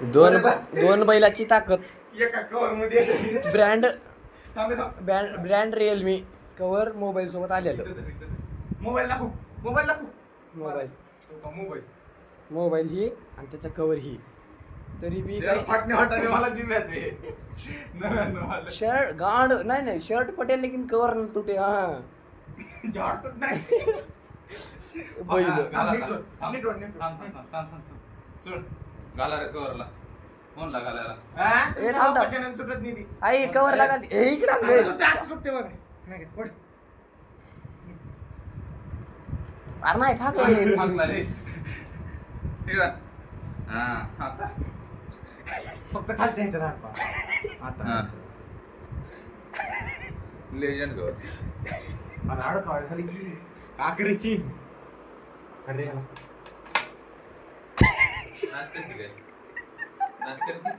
दोन बैलाची ताकद. एका कवर मध्ये ब्रँड रिअलमी कवर मोबाईल सोबत आलेलं. मोबाईल दाखव. मोबाईल ही आणि त्याचा कवर ही. तरी मी फाटणे वाटाने मला जीव येते. शर्ट गांड नाही शर्ट पटेल लेकिन कवर न तुटे. हा झाड तुट नाही. गाला रे कवरला फोन लागायला. तुटत नाही. आई कवर लागाल इकडे सुटते बघा. नाही पड. अरे नाही फाकले. फक्त खालच्या ह्याच्यात हात पहा. आता लेजंड कवर. आणि अडकाळ झाली की आखरीची. अरे नाच करते काय? नाच करते.